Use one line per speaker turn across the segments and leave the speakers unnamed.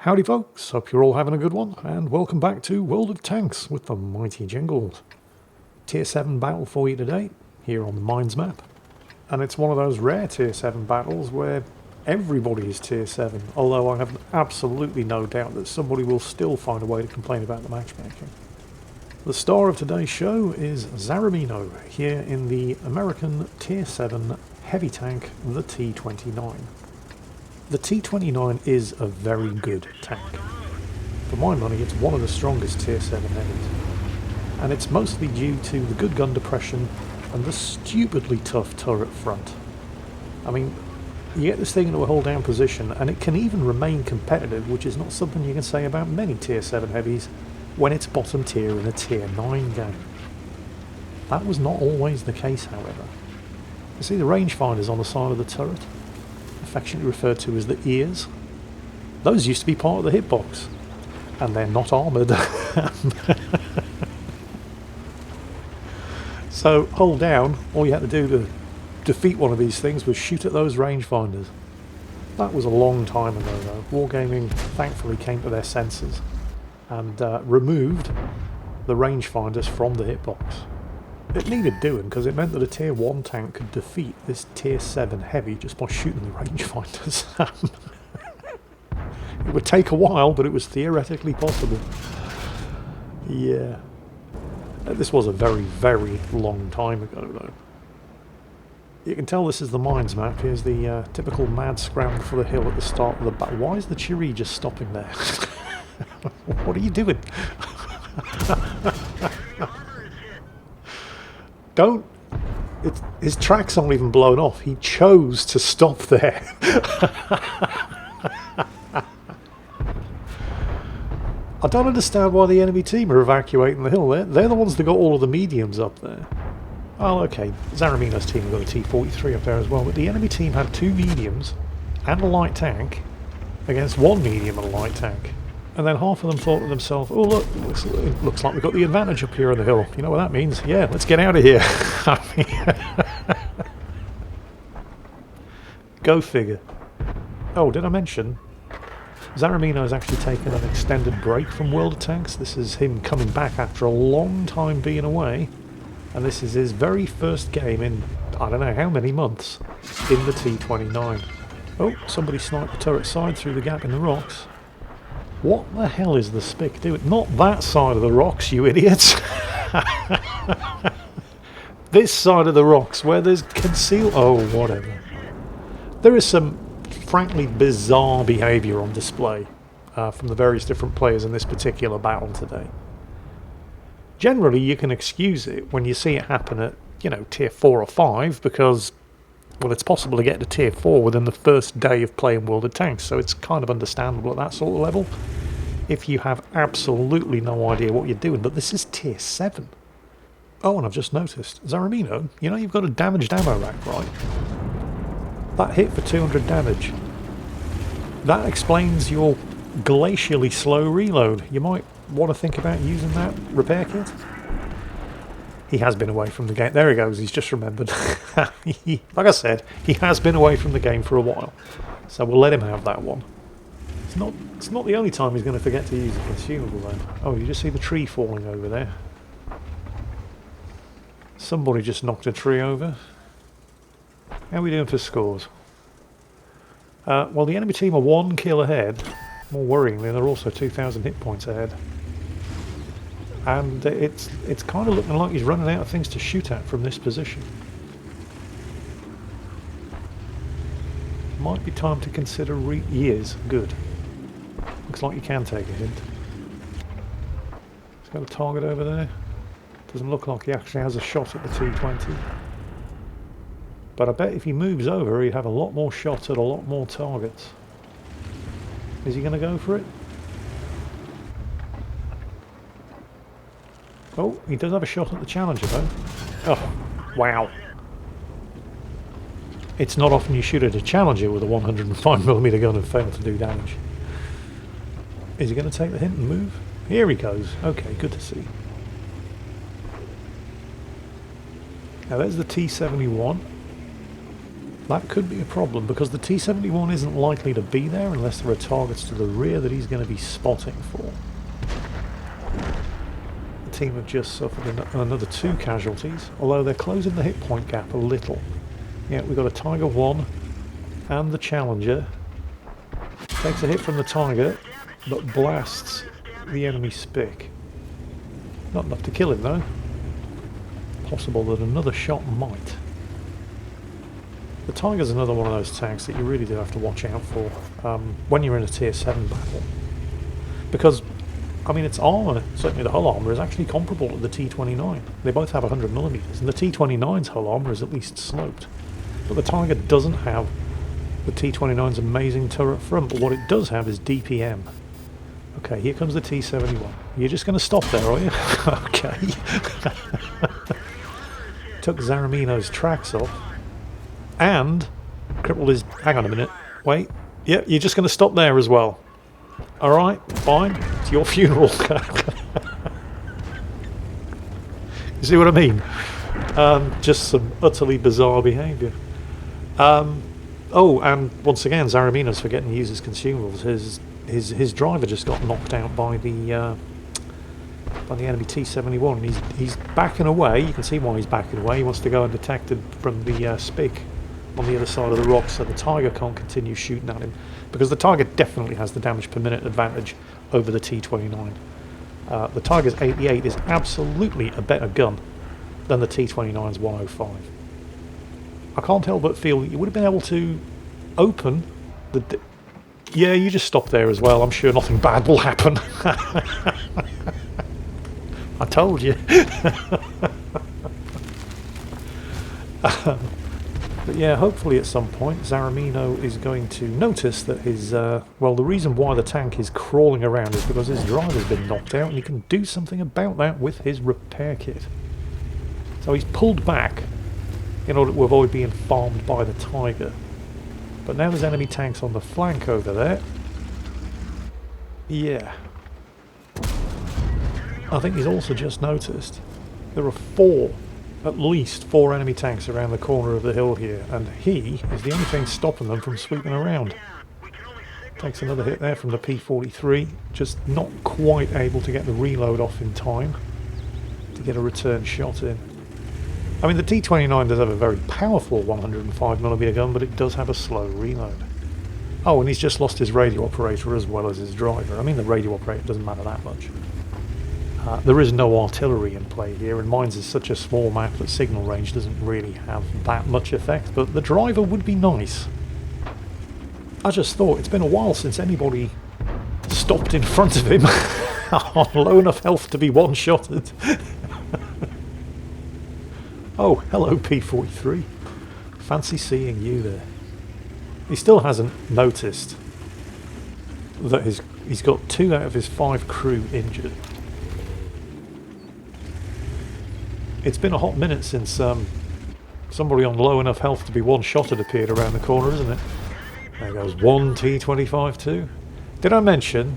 Howdy folks, hope you're all having a good one, and welcome back to World of Tanks with the Mighty Jingles. Tier 7 battle for you today, here on the Mines map. And it's one of those rare Tier 7 battles where everybody is Tier 7, although I have absolutely no doubt that somebody will still find a way to complain about the matchmaking. The star of today's show is Zaramino, here in the American Tier 7 heavy tank, the T-29. The T-29 is a very good tank. For my money, it's one of the strongest Tier 7 heavies. And it's mostly due to the good gun depression and the stupidly tough turret front. I mean, you get this thing into a hold down position and it can even remain competitive, which is not something you can say about many Tier 7 heavies when it's bottom tier in a Tier 9 game. That was not always the case, however. You see the rangefinders on the side of the turret? Affectionately referred to as the ears. Those used to be part of the hitbox, and they're not armoured. So hold down, all you had to do to defeat one of these things was shoot at those rangefinders. That was a long time ago though. Wargaming thankfully came to their senses and removed the rangefinders from the hitbox. It needed doing because it meant that a Tier 1 tank could defeat this Tier 7 heavy just by shooting the rangefinders. It would take a while, but it was theoretically possible. Yeah. This was a very, very long time ago though. You can tell this is the Mines map. Here's the typical mad scramble for the hill at the start of the battle. Why is the Chiri just stopping there? What are you doing? Don't. His tracks aren't even blown off. He chose to stop there. I don't understand why the enemy team are evacuating the hill. They're the ones that got all of the mediums up there. Oh, okay. Zaramino's team have got a T-43 up there as well, but the enemy team had 2 mediums and a light tank against 1 medium and a light tank. And then half of them thought to themselves, oh look, it looks like we've got the advantage up here on the hill. You know what that means? Yeah, let's get out of here. Go figure. Oh, did I mention? Zaramino has actually taken an extended break from World of Tanks. This is him coming back after a long time being away. And this is his very first game in, I don't know how many months, in the T-29. Oh, somebody sniped the turret side through the gap in the rocks. What the hell is the spick doing? Not that side of the rocks, you idiots! This side of the rocks, where there's concealed... Oh, whatever. There is some, frankly, bizarre behaviour on display from the various different players in this particular battle today. Generally, you can excuse it when you see it happen at, you know, Tier 4 or 5, because... well, it's possible to get to Tier 4 within the first day of playing World of Tanks, so it's kind of understandable at that sort of level if you have absolutely no idea what you're doing, but this is Tier 7. Oh, and I've just noticed, Zaramino, you know you've got a damaged ammo rack, right? That hit for 200 damage. That explains your glacially slow reload. You might want to think about using that repair kit. He has been away from the game. There he goes, he's just remembered. Like I said, he has been away from the game for a while. So we'll let him have that one. It's not the only time he's going to forget to use a consumable though. Oh, you just see the tree falling over there. Somebody just knocked a tree over. How are we doing for scores? Well, the enemy team are 1 kill ahead. More worryingly, they're also 2,000 hit points ahead. And it's kind of looking like he's running out of things to shoot at from this position. Might be time to consider years. Good. Looks like you can take a hint. He's got a target over there. Doesn't look like he actually has a shot at the T-20. But I bet if he moves over, he'd have a lot more shots at a lot more targets. Is he going to go for it? Oh, he does have a shot at the Challenger though. Oh, wow. It's not often you shoot at a Challenger with a 105mm gun and fail to do damage. Is he going to take the hint and move? Here he goes. Okay, good to see. Now there's the T-71. that could be a problem because the T-71 isn't likely to be there unless there are targets to the rear that he's going to be spotting for. The team have just suffered another 2 casualties, although they're closing the hit point gap a little. Yeah, we've got a Tiger 1 and the Challenger. Takes a hit from the Tiger, but blasts the enemy Spick. Not enough to kill him though. Possible that another shot might. The Tiger's another one of those tanks that you really do have to watch out for when you're in a tier 7 battle. Because, I mean, its armour, certainly the hull armour, is actually comparable to the T-29. They both have 100mm, and the T-29's hull armour is at least sloped. But the Tiger doesn't have the T-29's amazing turret front, but what it does have is DPM. Okay, here comes the T-71. You're just going to stop there, are you? Okay. Took Zaramino's tracks off. And crippled his... Hang on a minute. Wait. Yep, you're just going to stop there as well. Alright, fine. It's your funeral. You see what I mean? Just some utterly bizarre behaviour. Oh, and once again, Zaramino's forgetting to use his consumables. His driver just got knocked out by the enemy T-71. He's backing away. You can see why he's backing away. He wants to go undetected from the Spick on the other side of the rock, so the Tiger can't continue shooting at him, because the Tiger definitely has the damage per minute advantage over the T-29. The Tiger's 88 is absolutely a better gun than the T-29's 105. I can't help but feel that you would have been able to open the... Yeah, you just stop there as well. I'm sure nothing bad will happen. I told you. But yeah, hopefully at some point Zaramino is going to notice that his... well, the reason why the tank is crawling around is because his driver's been knocked out, and he can do something about that with his repair kit. So he's pulled back in order to avoid being farmed by the Tiger. But now there's enemy tanks on the flank over there. Yeah. I think he's also just noticed there are at least four enemy tanks around the corner of the hill here, and he is the only thing stopping them from sweeping around. Takes another hit there from the P-43, just not quite able to get the reload off in time to get a return shot in. I mean, the T-29 does have a very powerful 105mm gun, but it does have a slow reload. Oh, and he's just lost his radio operator as well as his driver. I mean, the radio operator doesn't matter that much. There is no artillery in play here, and Mines is such a small map that signal range doesn't really have that much effect, but the driver would be nice. I just thought it's been a while since anybody stopped in front of him on low enough health to be one-shotted. Oh, hello P-43. Fancy seeing you there. He still hasn't noticed that he's got 2 out of his 5 crew injured. It's been a hot minute since somebody on low enough health to be one-shotted appeared around the corner, isn't it? There goes one T-25 too. Did I mention,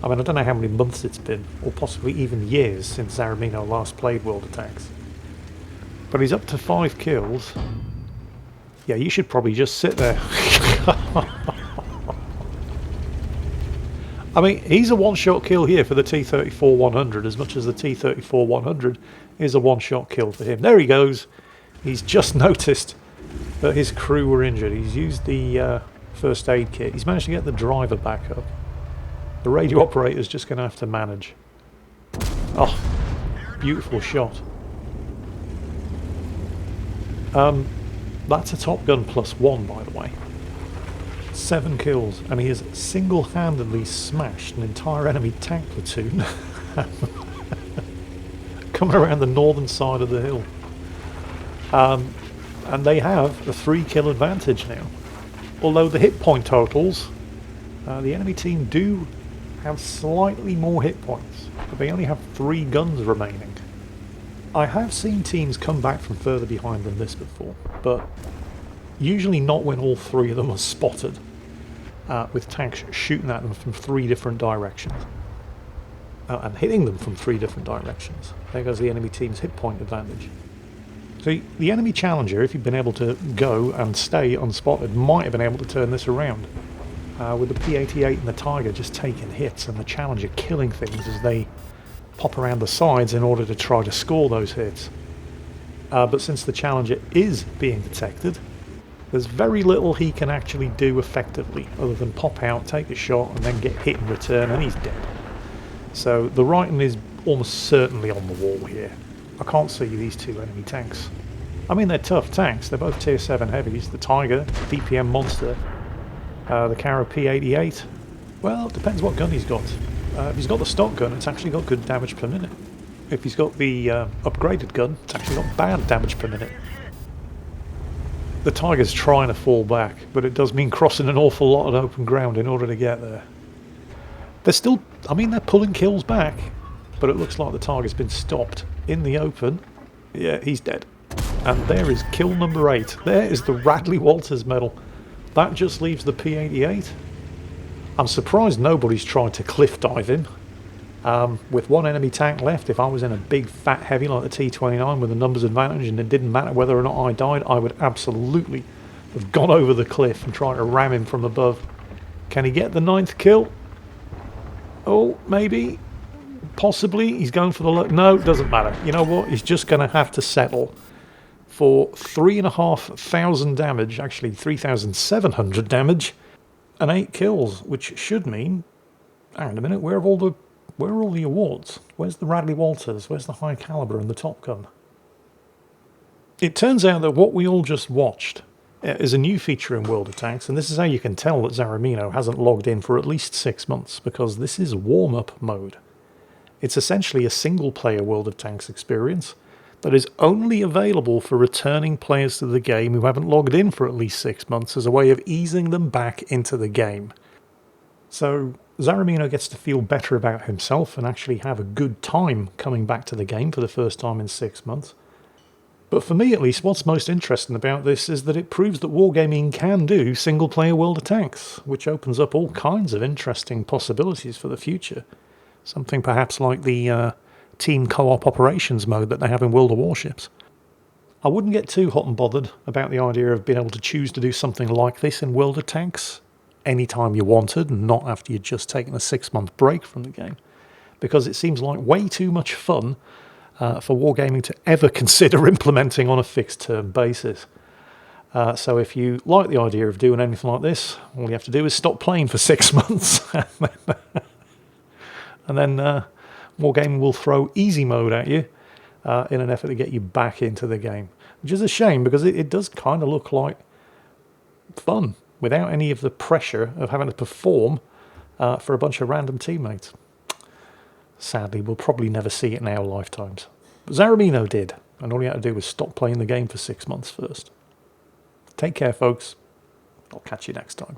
I mean, I don't know how many months it's been, or possibly even years since Zaramino last played World of Tanks. But he's up to 5 kills. Yeah, you should probably just sit there. I mean, he's a one-shot kill here for the T-34-100 as much as the T-34-100 is a one-shot kill for him. There he goes. He's just noticed that his crew were injured. He's used the first aid kit. He's managed to get the driver back up. The radio operator's just going to have to manage. Oh, beautiful shot. That's a Top Gun +1, by the way. 7 kills, and he has single-handedly smashed an entire enemy tank platoon coming around the northern side of the hill. And they have a 3-kill advantage now. Although the hit point totals, the enemy team do have slightly more hit points, but they only have 3 guns remaining. I have seen teams come back from further behind than this before, but usually not when all 3 of them are spotted, with tanks shooting at them from 3 different directions. And hitting them from 3 different directions. There goes the enemy team's hit point advantage. So the enemy challenger, if he'd been able to go and stay unspotted, might have been able to turn this around. With the P-88 and the Tiger just taking hits and the challenger killing things as they pop around the sides in order to try to score those hits. But since the challenger is being detected, there's very little he can actually do effectively other than pop out, take a shot, and then get hit in return, and he's dead. So the writing is almost certainly on the wall here. I can't see these two enemy tanks. I mean, they're tough tanks. They're both tier 7 heavies. The Tiger, DPM monster. The Kara P-88. Well, it depends what gun he's got. If he's got the stock gun, it's actually got good damage per minute. If he's got the upgraded gun, it's actually got bad damage per minute. The Tiger's trying to fall back, but it does mean crossing an awful lot of open ground in order to get there. They're still, I mean, they're pulling kills back, but it looks like the Tiger's been stopped in the open. Yeah, he's dead. And there is kill number 8. There is the Radley Walters medal. That just leaves the P-88. I'm surprised nobody's tried to cliff dive him. With one enemy tank left, if I was in a big fat heavy like the T-29 with a numbers advantage and it didn't matter whether or not I died, I would absolutely have gone over the cliff and tried to ram him from above. Can he get the 9th kill? Oh, maybe. Possibly. He's going for the... No, doesn't matter. You know what? He's just going to have to settle for 3,500 damage, actually 3,700 damage, and 8 kills, which should mean... Hang on a minute, where are all the awards? Where's the Radley Walters? Where's the high caliber and the Top Gun? It turns out that what we all just watched is a new feature in World of Tanks, and this is how you can tell that Zaramino hasn't logged in for at least 6 months, because this is warm-up mode. It's essentially a single-player World of Tanks experience that is only available for returning players to the game who haven't logged in for at least 6 months as a way of easing them back into the game. So Zaramino gets to feel better about himself and actually have a good time coming back to the game for the first time in 6 months. But for me at least, what's most interesting about this is that it proves that Wargaming can do single-player World of Tanks, which opens up all kinds of interesting possibilities for the future. Something perhaps like the team co-op operations mode that they have in World of Warships. I wouldn't get too hot and bothered about the idea of being able to choose to do something like this in World of Tanks anytime you wanted, and not after you'd just taken a 6-month break from the game, because it seems like way too much fun for Wargaming to ever consider implementing on a fixed-term basis. So if you like the idea of doing anything like this, all you have to do is stop playing for 6 months, and then Wargaming will throw easy mode at you in an effort to get you back into the game, which is a shame because it does kind of look like fun without any of the pressure of having to perform for a bunch of random teammates. Sadly, we'll probably never see it in our lifetimes. But Zaramino did, and all he had to do was stop playing the game for 6 months first. Take care, folks. I'll catch you next time.